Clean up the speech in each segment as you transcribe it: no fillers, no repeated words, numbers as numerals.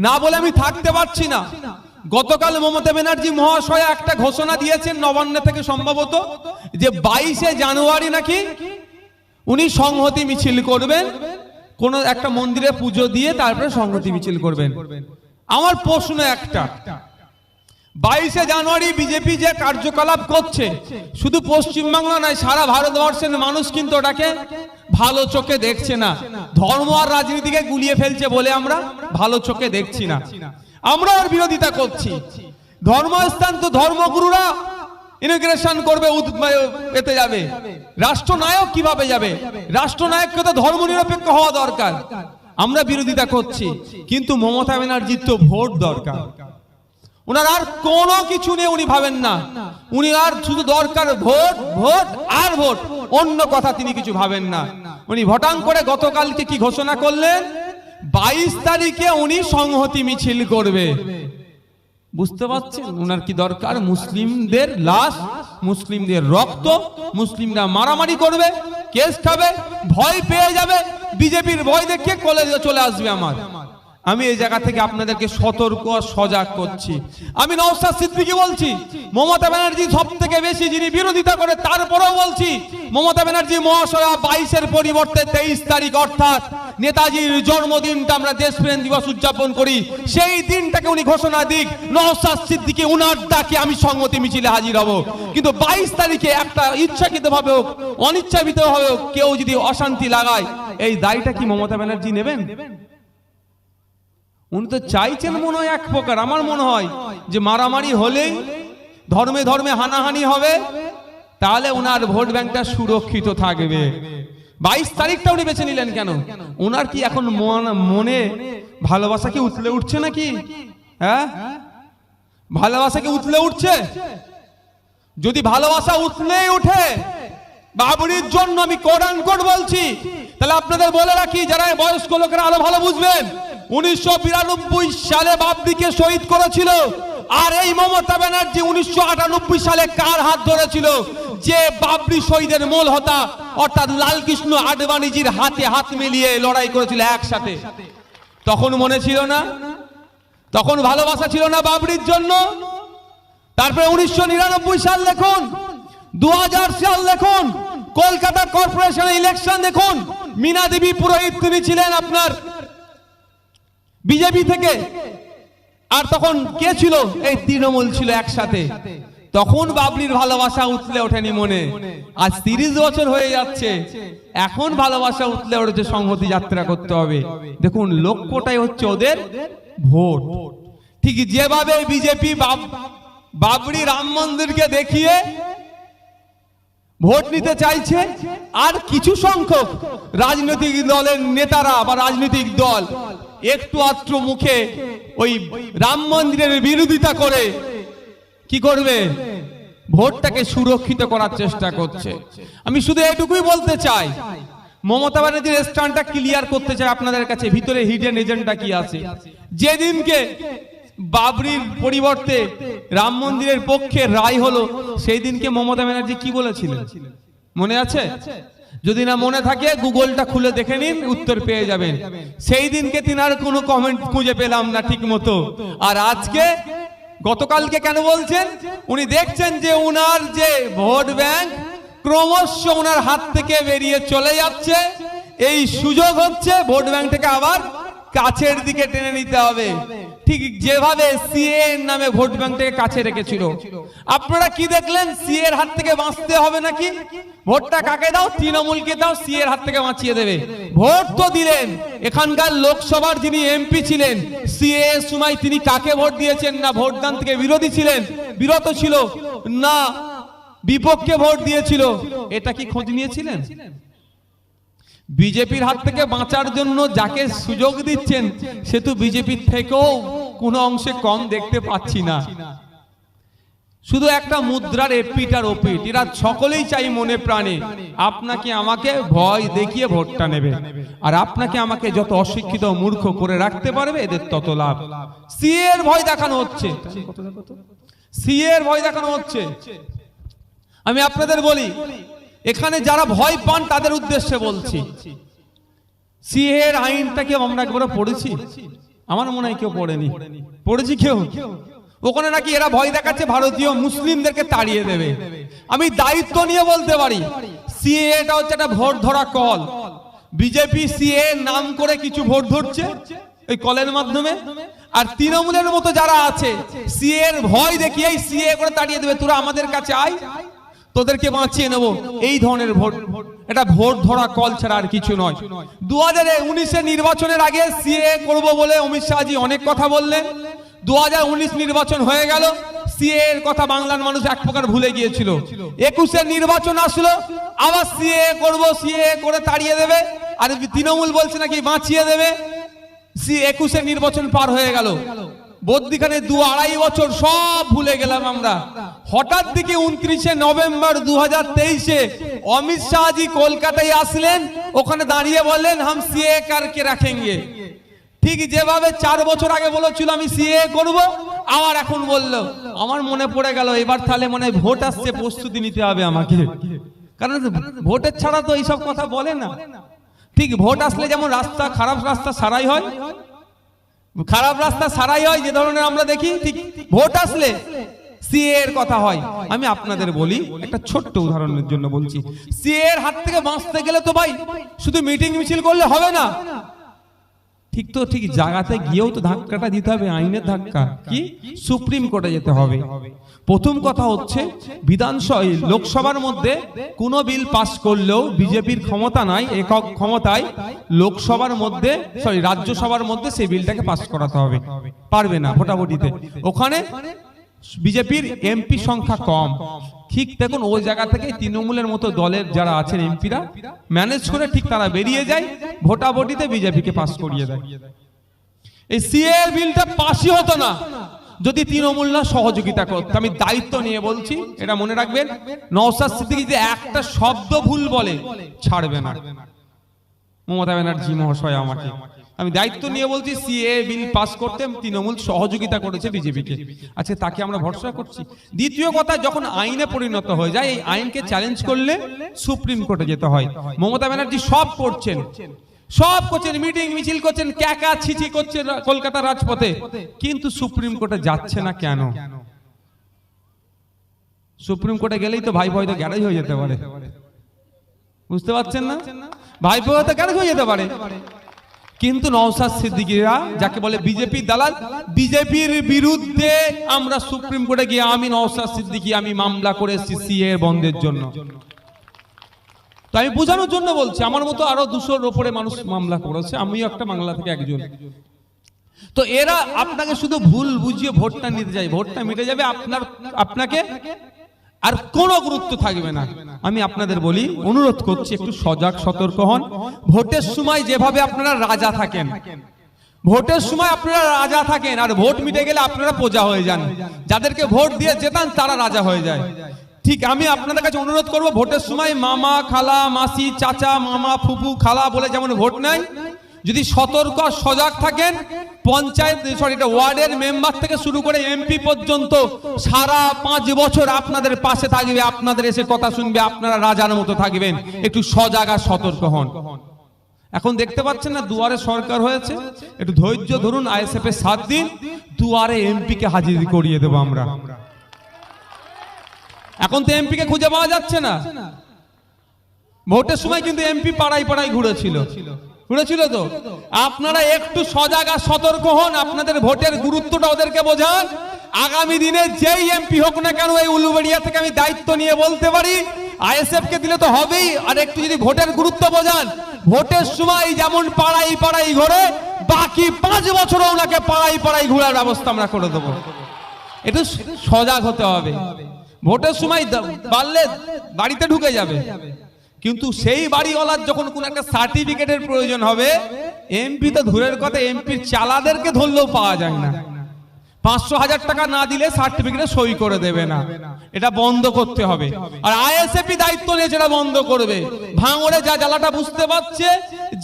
না বলে আমি থাকতে পারছি না। গতকাল মমতা ব্যানার্জি মহাশয় একটা ঘোষণা দিয়েছেন নবান্ন থেকে সম্ভবত, যে 22শে জানুয়ারি নাকি উনি সংহতি মিছিল করবেন, কোন একটা মন্দিরে পুজো দিয়ে তারপরে সংহতি মিছিল করবেন। আমার প্রশ্ন একটা, 22শে জানুয়ারি বিজেপি যে কার্যকলাপ করছে, শুধু পশ্চিমবাংলা নয় সারা ভারতবর্ষের মানুষ কিন্তু ওটাকে ভালো চোখে দেখছে না। ধর্ম আর রাজনীতিকে গুলিয়ে ফেলছে বলে আমরা ভালো চোখে দেখছি না, আমরা ওর বিরোধিতা করছি। ধর্মস্থান তো ধর্মগুরুরা ইনগ্রেশন করবে, এতে যাবে, রাষ্ট্রনায়ক কিভাবে যাবে? রাষ্ট্রনায়ককে তো ধর্মনিরপেক্ষ হওয়া দরকার, আমরা বিরোধিতা করছি। কিন্তু মমতা ব্যানার্জির তো ভোট দরকার, ওনার আর কোনো কিছু নিয়ে উনি ভাবেন না, উনি আর শুধু দরকার ভোট, ভোট আর ভোট, অন্য কথা তিনি কিছু ভাবেন না। উনি ভোটাং করে গতকালকে কি ঘোষণা করলেন, 22 তারিখে উনি সংহতি মিছিল করবে। বুঝতে পারছেন ওনার কি দরকার? মুসলিমদের লাশ, মুসলিমদের রক্ত, মুসলিমরা মারামারি করবে, কেস খাবে, ভয় পেয়ে যাবে, বিজেপির ভয় দেখে কলেজে চলে আসবে। আমি এই জায়গা থেকে আপনাদেরকে সতর্ক সজাগ করছি। আমি নওশাদ সিদ্দিকী বলছি, মমতা ব্যানার্জি সব থেকে বেশি যিনি বিরোধিতা করে, তারপরেও বলছি মমতা ব্যানার্জি মহাশয়া 22-এর পরিবর্তে 23 তারিখ অর্থাৎ নেতাজির জন্মদিনটা আমরা দেশপ্রেম দিবস উদযাপন করি, সেই দিনটাকে উনি ঘোষণা দিক। নওশাদ সিদ্দিকী উনার ডাকে আমি সংহতি মিছিলে হাজির হব, কিন্তু 22 তারিখে একটা ইচ্ছাকৃতভাবে হোক অনিচ্ছাকৃতভাবে হোক কেউ যদি অশান্তি লাগায়, এই দায়টা কি মমতা ব্যানার্জি নেবেন? উনি তো চাইছেন মনে হয় এক প্রকার, আমার মনে হয় যে মারামারি হলেই, ধর্মে ধর্মে হানাহানি হবে, তাহলে ওনার ভোট ব্যাংকটা সুরক্ষিত থাকবে। 22 তারিখটা উনি বেছে নিলেন কেন? ওনার কি এখন মনে ভালোবাসা কি উতলে উঠছে নাকি? হ্যাঁ, ভালোবাসা কি উতলে উঠছে? যদি ভালোবাসা উতলে উঠে বাবরির জন্য, আমি কোরআন কোট বলছি, তাহলে আপনাদের বলে রাখি, যারা বয়স্ক লোকেরা আরো ভালো বুঝবেন, 1992 সালে বাবরিকে শহীদ করেছিল, আর এই মমতা ব্যানার্জি 1998 সালে কার হাত ধরেছিল? যে বাবরি শহীদের মূল হোতা অর্থাৎ লালকৃষ্ণ আডবাণীজির হাতে হাত মিলিয়ে লড়াই করেছিল একসাথে। তখন মনে ছিল না? তখন ভালোবাসা ছিল না বাবরির জন্য? তারপরে 1999 সাল দেখুন, 2000 সাল দেখুন, কলকাতা কর্পোরেশনের ইলেকশন দেখুন, মীনা দেবী পুরোহিত তিনি ছিলেন আপনার বিজেপি থেকে, আর তখন কে ছিল? এই তৃণমূল ছিল একসাথে। তখন বাবরির ভালোবাসা উতলে ওঠেনি মনে। আজ 30 বছর হয়ে যাচ্ছে, এখন ভালোবাসা উতলে ওঠেছে, সংহতি যাত্রা করতে হবে। দেখুন লক্ষ্যটাই হচ্ছে ওদের ভোট। ঠিক যেভাবে বিজেপি বাবরি রাম মন্দিরকে দেখিয়ে ভোট নিতে চাইছে, আর কিছু সংখ্যক রাজনৈতিক দলের নেতারা বা রাজনৈতিক দল একটু আত্র মুখে ওই রাম মন্দিরের বিরোধিতা করে কি করবে? ভোটটাকে সুরক্ষিত করার চেষ্টা করছে। আমি শুধু এটুকুই বলতে চাই, মমতা ব্যানার্জির স্ট্যান্ডটা ক্লিয়ার করতে চাই আপনাদের কাছে, ভিতরে হিডেন এজেন্ডা কি আছে। যেদিনকে বাবরির পরিবর্তে রাম মন্দিরের পক্ষে রায় হলো, সেই দিনকে মমতা ব্যানার্জি কি বলেছিলেন মনে আছে? যদি না মনে থাকে গুগলটা খুলে দেখে নিন, উত্তর পেয়ে যাবেন। সেই দিনকে তিনার কোনো কমেন্ট খুঁজে পেলাম না ঠিক মতো। আর আজকে গতকালকে কেন বলছেন? উনি দেখছেন যে উনার যে ভোট ব্যাংক ক্রমশ উনার হাত থেকে বেরিয়ে চলে যাচ্ছে, এই সুযোগ হচ্ছে ভোট ব্যাংকটাকে আবার কাছের দিকে টেনে নিতে হবে। ঠিক যেভাবে সিএ নামে ভোট ব্যাংকটাকে কাছে রেখেছিল, আপনারা কি দেখলেন? সিএ এর হাত থেকে বাঁচতে হবে নাকি? ভোটটা কাকে দাও? তৃণমূলকে দাও, সিএ এর হাত থেকে বাঁচিয়ে দেবে। ভোট তো দিলেন, এখানকার লোকসভার যিনি এমপি ছিলেন, সিএ এর সময় তিনি কাকে ভোট দিয়েছেন? না ভোটদান থেকে বিরত ছিল, না বিপক্ষে ভোট দিয়েছিল? এটা কি খোঁজ নিয়েছিলেন? বিজেপির হাত থেকে বাঁচার জন্য যাকে সুযোগ দিচ্ছেন, সে তো বিজেপির থেকেও কোনো অংশে কম দেখতে পাচ্ছি না। শুধু একটা মুদ্রার এপিট আর ওপিট, এরা সকলেই চাই মনে প্রাণে আপনাকে আমাকে ভয় দেখিয়ে ভোটটা নেবে, আর আপনাকে আমাকে যত অশিক্ষিত মূর্খ করে রাখতে পারবে এদের তত লাভ। সিএ এর ভয় দেখানো হচ্ছে, সিএ এর ভয় দেখানো হচ্ছে। আমি আপনাদের বলি, এখানে যারা ভয় পান তাদের উদ্দেশ্যে বলছি, সিএ এর আইনটাকে আমরা একবার পড়েছি, আমার মনে হয় কেউ পড়েনি। পড়েছি কেউ? ওখানে নাকি এরা ভয় দেখাচ্ছে ভারতীয় মুসলিমদেরকে তাড়িয়ে দেবে। আমি দায়িত্ব নিয়ে বলতে পারি, সিএটা হচ্ছে একটা ভোট ধরা কল। বিজেপি সিএ নাম করে কিছু ভোট ধরছে এই কলের মাধ্যমে, আর তৃণমূলের মতো যারা আছে সিএ এর ভয় দেখিয়ে সিএ করে তাড়িয়ে দেবে, তোরা আমাদের কাছে আয়, তোদেরকে বাঁচিয়ে নেব, এই ধরনের ভোট। এটা ভোট ধরা কল ছাড়া আর কিছু নয়। 2019 নির্বাচনের আগে সিএ করব বলে অমিত শাহজি অনেক কথা বললেন। 2019 নির্বাচন হয়ে গেল, সিএ এর কথা বাংলার মানুষ এক প্রকার ভুলে গিয়েছিল। 21 নির্বাচন আসলো, আবার সিএ করব, সিএ করে তাড়িয়ে দেবে, আর তৃণমূল বলছে নাকি বাঁচিয়ে দেবে। 21 নির্বাচন পার হয়ে গেল, বদ্যিখানে 2-2.5 বছর সব ভুলে গেলাম আমরা। হঠাৎ দিকে 29 নভেম্বর 2023 অমিত শাহজি কলকাতায় আসলেন, ওখানে দাঁড়িয়ে বললেন হাম সিএ করকে রাখেঙ্গে। ঠিক যেভাবে 4 বছর আগে বলেছিল আমি সিএ করব, আবার এখন বলল। আমার মনে পড়ে গেল এবার তাহলে মনে হয় ভোট আসছে, প্রস্তুতি নিতে হবে আমাকে, কারণ ভোটের ছাড়া তো এইসব কথা বলে না। ঠিক ভোট আসলে যেমন রাস্তা, খারাপ রাস্তা সারাই হয়, খারাপ রাস্তা সারাই হয় যে ধরনের আমরা দেখি, ঠিক ভোট আসলে সিএ এর কথা হয়। আমি আপনাদের বলি, একটা ছোট্ট উদাহরণের জন্য বলছি, সিএ এর হাত থেকে বাঁচতে গেলে তো ভাই শুধু মিটিং মিছিল করলে হবে না, ঠিক তো ঠিক জায়গাতে গিয়েও তো ধাক্কাটা দিতে হবে, আইনের ধাক্কা। কি? সুপ্রিম কোর্টে যেতে হবে। প্রথম কথা হচ্ছে বিধানসভা লোকসভার মধ্যে কোনো বিল পাস করলেও বিজেপির ক্ষমতা নাই, একক ক্ষমতায় লোকসভার মধ্যে রাজ্যসভার মধ্যে সেই বিলটাকে পাস করাতে হবে, পারবে না ভোটাভুটিতে। ওখানে বিজেপির এমপি সংখ্যা কম। ঠিক দেখুন ওই জায়গা থেকে তৃণমূলের মতো দলের যারা আছেন এমপিরা ম্যানেজ করে ঠিক তারা বেরিয়ে যায়, ভোটাভুটিতে বিজেপিকে পাস করিয়ে দেয়। এই সিএ বিলটা পাসই হতো না যদি তৃণমূল না সহযোগিতা করতো। আমি দায়িত্ব নিয়ে বলছি, এটা মনে রাখবেন, নওশাদ সিদ্দিকী যে একটা শব্দ ভুল বলে ছাড়বে না মমতা ব্যানার্জি মহাশয় আমাকে। আমি দায়িত্ব নিয়ে বলছি, সিএ বিল পাস করতে তৃণমূল সহযোগিতা করেছে বিজেপিকে, আচ্ছা তাকে আমরা ভরসা করছি। দ্বিতীয় কথা, যখন আইনে পরিণত হয়ে যায়, এই আইনকে চ্যালেঞ্জ করলে সুপ্রিম কোর্টে যেতে হয়। মমতা ব্যানার্জি সব করছেন, মিটিং মিছিল করছেন, ক্যাকা ছিচি করছেন কলকাতার রাজপথে, কিন্তু সুপ্রিম কোর্টে যাচ্ছে না কেন? সুপ্রিম কোর্টে গেলেই তো ভাইপো হয়তো গ্যারেজ হয়ে যেতে পারে, বুঝতে পারছেন না? ভাইপো হয়তো গ্যারেজ হয়ে যেতে পারে, কিন্তু নওশাদ সিদ্দিকীরা যাকে বলে বিজেপির দালাল, বিজেপির বিরুদ্ধে আমরা সুপ্রিম কোর্টে গিয়ে আমি নওশাদ সিদ্দিকী আমি মামলা করেছি সিএ বন্ধের জন্য। তো আমি বোঝানোর জন্য বলছি, আমার মতো আরো 200-র উপরে মানুষ মামলা করেছে, আমিও একটা বাংলা থেকে একজন। তো এরা আপনাকে শুধু ভুল বুঝিয়ে ভোটটা নিতে যায়, ভোটটা মিটে যাবে, আপনাকে আর কোনো গুরুত্ব থাকবে না। আমি আপনাদের বলি, অনুরোধ করছি একটু সজাগ সতর্ক হন। ভোটের সময় যেভাবে আপনারা রাজা থাকেন, ভোটের সময় আপনারা রাজা থাকেন, আর ভোট মিটে গেলে আপনারা প্রজা হয়ে যান। যাদেরকে ভোট দিয়ে জেতান তারা রাজা হয়ে যায়। ঠিক আমি আপনাদের কাছে অনুরোধ করব, ভোটের সময় মামা খালা মাসি চাচা মামা ফুফু খালা বলে যেমন ভোট নেয়, যদি সতর্ক সজাগ থাকেন, পঞ্চায়েত ওয়ার্ডের মেম্বার থেকে শুরু করে এমপি পর্যন্ত সারা 5 বছর আপনাদের পাশে থাকবে, আপনাদের এসে কথা শুনবে, আপনারা রাজার মতো থাকবেন। একটু সজাগ আর সতর্ক হন। এখন দেখতে পাচ্ছেন না দুয়ারে সরকার হয়েছে, একটু ধৈর্য ধরুন, আইএসএফ এর 7 দিন দুয়ারে এমপি কে হাজির করিয়ে দেবো আমরা। এখন তো এমপি কে খুঁজে পাওয়া যাচ্ছে না, ভোটের সময় কিন্তু এমপি পাড়ায় পাড়ায় ঘুরেছিল তো। আপনারা একটু সজাগ আর সতর্ক হন, আপনাদের ভোটের গুরুত্বটা ওদেরকে বোঝান। আগামী দিনে যেই এমপি হোক না কেন, এই উলুবেড়িয়া থেকে আমি দায়িত্ব নিয়ে বলতে পারি, আইএসএফ কে দিলে তো হবেই। আর একটু যদি ভোটের গুরুত্ব বোঝান, ভোটের সময় যেমন পাড়াই পাড়াই ঘোরে, বাকি 5 বছর ওনাকে পাড়াই পাড়াই ঘোরার ব্যবস্থা আমরা করে দেবো। একটু সজাগ হতে হবে। ভোটের সময় পারলে বাড়িতে ঢুকে যাবে, কিন্তু সেই বাড়িওয়ালার যখন কোন একটা সার্টিফিকেটের প্রয়োজন হবে, এমপি তো দূরের কথা, এমপির চালাদেরকে ধরলেও পাওয়া যায় না। 500,000 টাকা না দিলে সার্টিফিকেটে সই করে দেবে না, এটা বন্ধ করতে হবে। আর আইএসএফই দায়িত্ব নিয়েছে এটা বন্ধ করবে। ভাঙড়ে যা জ্বালাটা বুঝতে পারছে,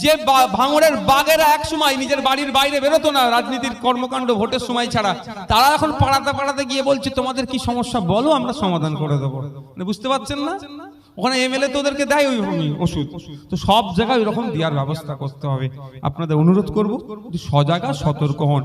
যে ভাঙড়ের বাগেরা একসময় নিজের বাড়ির বাইরে বেরোতো না রাজনীতির কর্মকাণ্ড ভোটের সময় ছাড়া, তারা এখন পাড়াতে পাড়াতে গিয়ে বলছে তোমাদের কি সমস্যা বলো, আমরা সমাধান করে দেবো। বুঝতে পারছেন না? ওখানে এমএলএ তো ওদেরকে দেয় ওই ওষুধ। তো সব জায়গায় ওইরকম দেওয়ার ব্যবস্থা করতে হবে। আপনাদের অনুরোধ করব সজাগা সতর্ক হন,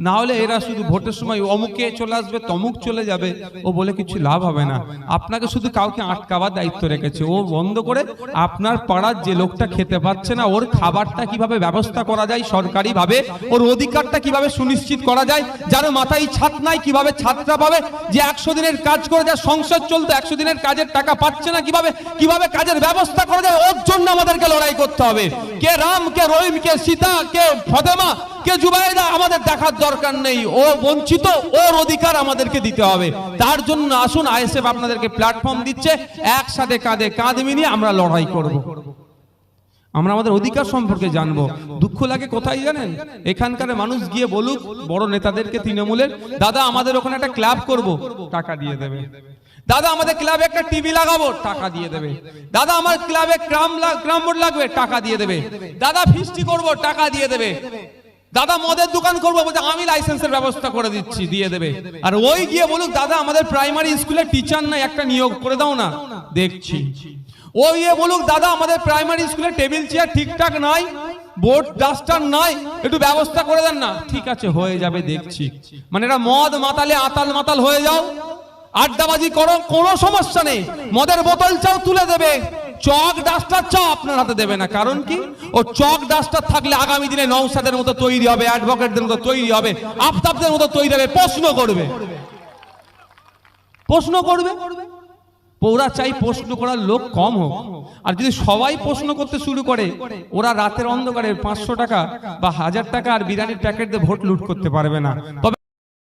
না হলে এরা শুধু ভোটের সময় অমুকে চলে আসবে তমুক চলে যাবে, ও বলে কিছু লাভ হবে না। আপনাকে শুধু কাউকে আটকাবার দায়িত্ব রেখেছে, ও বন্ধ করে আপনার পাড়ার যে লোকটা খেতে পাচ্ছে না ওর খাবারটা কিভাবে ব্যবস্থা করা যায় সরকারি ভাবে, ওর অধিকারটা কিভাবে সুনিশ্চিত করা যায়, যার মাথায় ছাদ নাই কিভাবে ছাদটা পাবে, যে 100 দিনের কাজ করে যা সংসার চলতো 100 দিনের কাজের টাকা পাচ্ছে না কিভাবে কাজের ব্যবস্থা করা যায়, ওর জন্য আমাদেরকে লড়াই করতে হবে। কে রাম, কে রহিম, কে সীতা, কে ফতেমা, কে জুবাইদা আমাদের দেখার দরকার নেই, ও বঞ্চিত, ওর অধিকার আমাদেরকে দিতে হবে। তার জন্য আসুন আইএসএফ আপনাদেরকে প্ল্যাটফর্ম দিচ্ছে, একসাথে কাঁধে কাঁধ মিলিয়ে আমরা লড়াই করব। আমরা আমাদের অধিকার সম্পর্কে জানবো। দুঃখ লাগে কোথায় জানেন, এখানকার মানুষ গিয়ে বলুক বড় নেতাদেরকে তৃণমূলের, দাদা আমাদের ওখানে একটা ক্লাব করব, টাকা দিয়ে দেবে। দাদা আমাদের ক্লাবে একটা টিভি লাগাবো, টাকা দিয়ে দেবে। দাদা আমার ক্লাবে ক্রাম বোর্ড লাগবে, টাকা দিয়ে দেবে। দাদা ফিস্টি করব, টাকা দিয়ে দেবে। দাদা মদের দোকান করবো, বলছে আমি লাইসেন্সের ব্যবস্থা করে দিচ্ছি, দিয়ে দেবে। আর ওই গিয়ে বলুক দাদা আমাদের প্রাইমারি স্কুলে টিচার নাই, একটা নিয়োগ করে দাও না, দেখছি। ও ইয়ে বলুক দাদা আমাদের প্রাইমারি স্কুলে টেবিল চেয়ার ঠিকঠাক নাই, বোর্ড ডাস্টার নাই, একটু ব্যবস্থা করে দেন না, ঠিক আছে হয়ে যাবে দেখছি। মানে এরা মদ মাতালে আতাল মাতাল হয়ে যাও, আড্ডাবাজি করো, কোনো সমস্যা নেই, মদের বোতল চাও তুলে দেবে, চক ডাস্টার চাও আপনার হাতে দেবে না। কারণ কি, ও চক ডাস্টার থাকলে আগামী দিনে নওশাদের মতো তৈরি হবে, অ্যাডভোকেটদের মতো তৈরি হবে, আফতাবদের মতো তৈরি হবে, প্রশ্ন করবে। ওরা চাই প্রশ্ন করার লোক কম হোক। আর যদি সবাই প্রশ্ন করতে শুরু করে, ওরা রাতের অন্ধকারে 500 টাকা বা 1000 টাকা আর বিরিয়ানির প্যাকেট দিয়ে ভোট লুট করতে পারবে না। তবে